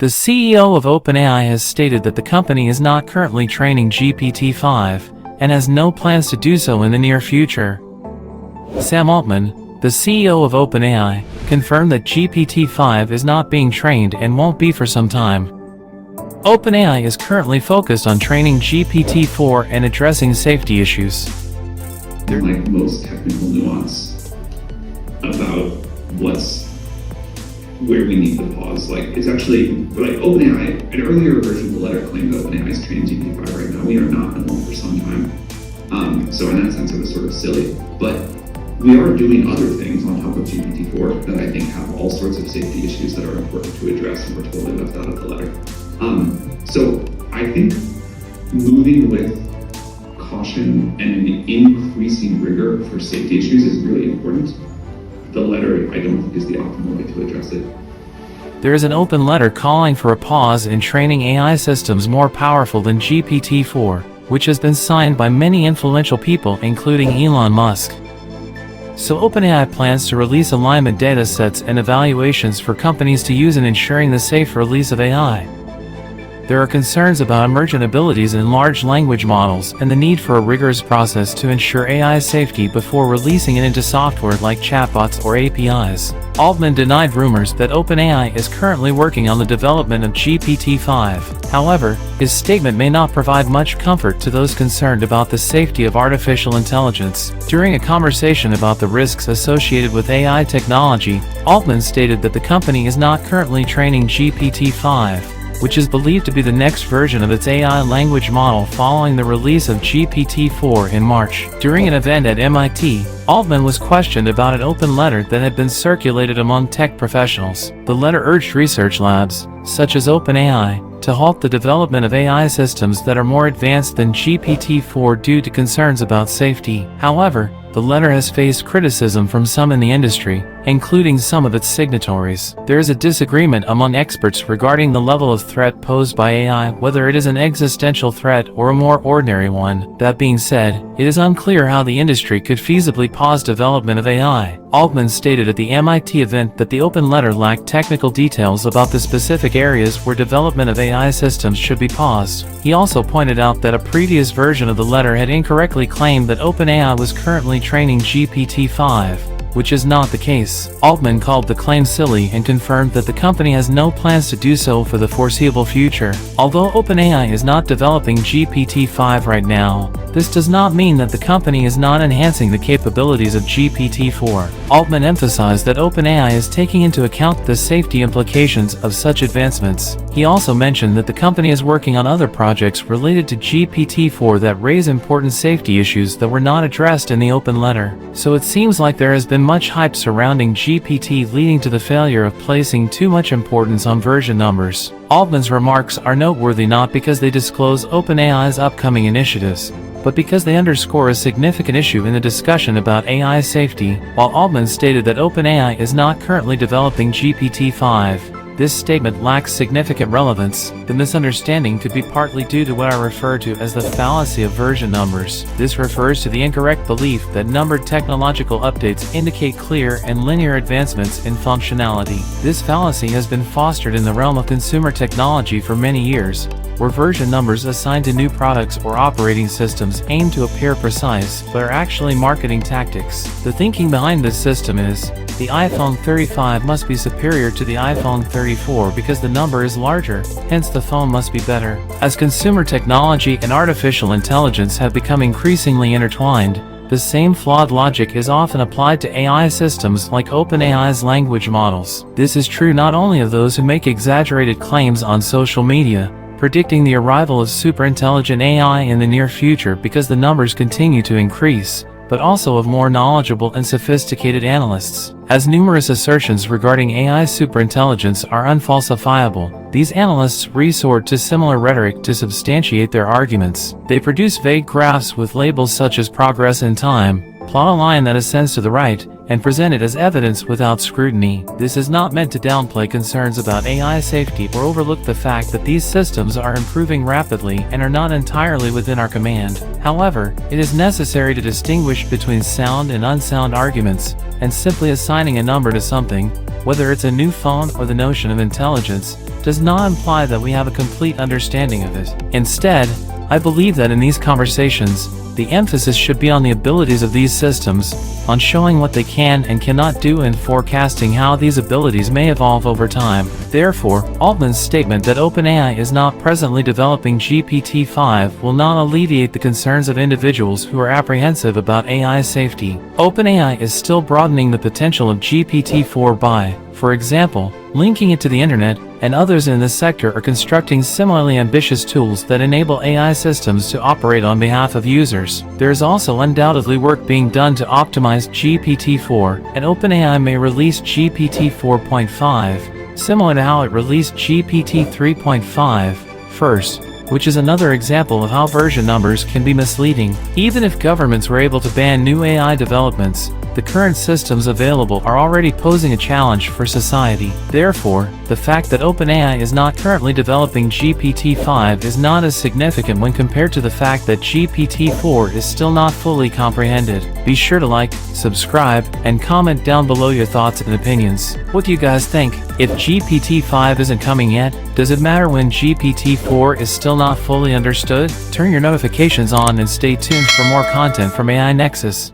The CEO of OpenAI has stated that the company is not currently training GPT-5 and has no plans to do so in the near future. Sam Altman, the CEO of OpenAI, confirmed that GPT-5 is not being trained and won't be for some time. OpenAI is currently focused on training GPT-4 and addressing safety issues. There's like most technical nuance about where we need the pause. Like, it's actually like OpenAI, an earlier version of the letter claimed that OpenAI is training GPT-5 right now. We are not and won't for some time. So in that sense, it was sort of silly. But we are doing other things on top of GPT-4 that I think have all sorts of safety issues that are important to address and were totally left out of the letter. So I think moving with caution and an increasing rigor for safety issues is really important. The letter, I don't think, is the optimal way to address it. There is an open letter calling for a pause in training AI systems more powerful than GPT-4, which has been signed by many influential people, including Elon Musk. So OpenAI plans to release alignment data sets and evaluations for companies to use in ensuring the safe release of AI. There are concerns about emergent abilities in large language models and the need for a rigorous process to ensure AI safety before releasing it into software like chatbots or APIs. Altman denied rumors that OpenAI is currently working on the development of GPT-5. However, his statement may not provide much comfort to those concerned about the safety of artificial intelligence. During a conversation about the risks associated with AI technology, Altman stated that the company is not currently training GPT-5, which is believed to be the next version of its AI language model following the release of GPT-4 in March. During an event at MIT, Altman was questioned about an open letter that had been circulated among tech professionals. The letter urged research labs, such as OpenAI, to halt the development of AI systems that are more advanced than GPT-4 due to concerns about safety. However, the letter has faced criticism from some in the industry, including some of its signatories. There is a disagreement among experts regarding the level of threat posed by AI, whether it is an existential threat or a more ordinary one. That being said, it is unclear how the industry could feasibly pause development of AI. Altman stated at the MIT event that the open letter lacked technical details about the specific areas where development of AI systems should be paused. He also pointed out that a previous version of the letter had incorrectly claimed that OpenAI was currently training GPT-5, which is not the case. Altman called the claim silly and confirmed that the company has no plans to do so for the foreseeable future. Although OpenAI is not developing GPT-5 right now, this does not mean that the company is not enhancing the capabilities of GPT-4. Altman emphasized that OpenAI is taking into account the safety implications of such advancements. He also mentioned that the company is working on other projects related to GPT-4 that raise important safety issues that were not addressed in the open letter. So it seems like there has been much hype surrounding GPT, leading to the failure of placing too much importance on version numbers. Altman's remarks are noteworthy not because they disclose OpenAI's upcoming initiatives, but because they underscore a significant issue in the discussion about AI safety. While Altman stated that OpenAI is not currently developing GPT-5, this statement lacks significant relevance. The misunderstanding could be partly due to what I refer to as the fallacy of version numbers. This refers to the incorrect belief that numbered technological updates indicate clear and linear advancements in functionality. This fallacy has been fostered in the realm of consumer technology for many years, where version numbers assigned to new products or operating systems aim to appear precise but are actually marketing tactics. The thinking behind this system is, the iPhone 35 must be superior to the iPhone 34 because the number is larger, hence the phone must be better. As consumer technology and artificial intelligence have become increasingly intertwined, the same flawed logic is often applied to AI systems like OpenAI's language models. This is true not only of those who make exaggerated claims on social media, predicting the arrival of superintelligent AI in the near future because the numbers continue to increase, but also of more knowledgeable and sophisticated analysts. As numerous assertions regarding AI superintelligence are unfalsifiable, these analysts resort to similar rhetoric to substantiate their arguments. They produce vague graphs with labels such as progress in time, plot a line that ascends to the right, and present it as evidence without scrutiny. This is not meant to downplay concerns about AI safety or overlook the fact that these systems are improving rapidly and are not entirely within our command. However, it is necessary to distinguish between sound and unsound arguments, and simply assigning a number to something, whether it's a new phone or the notion of intelligence, does not imply that we have a complete understanding of it. Instead, I believe that in these conversations, the emphasis should be on the abilities of these systems, on showing what they can and cannot do and forecasting how these abilities may evolve over time. Therefore, Altman's statement that OpenAI is not presently developing GPT-5 will not alleviate the concerns of individuals who are apprehensive about AI safety. OpenAI is still broadening the potential of GPT-4 by, for example, linking it to the internet, and others in this sector are constructing similarly ambitious tools that enable AI systems to operate on behalf of users. There is also undoubtedly work being done to optimize GPT-4, and OpenAI may release GPT-4.5, similar to how it released GPT-3.5 first, which is another example of how version numbers can be misleading. Even if governments were able to ban new AI developments, the current systems available are already posing a challenge for society. Therefore, the fact that OpenAI is not currently developing GPT-5 is not as significant when compared to the fact that GPT-4 is still not fully comprehended. Be sure to like, subscribe, and comment down below your thoughts and opinions. What do you guys think? If GPT-5 isn't coming yet, does it matter when GPT-4 is still not fully understood? Turn your notifications on and stay tuned for more content from AI Nexus.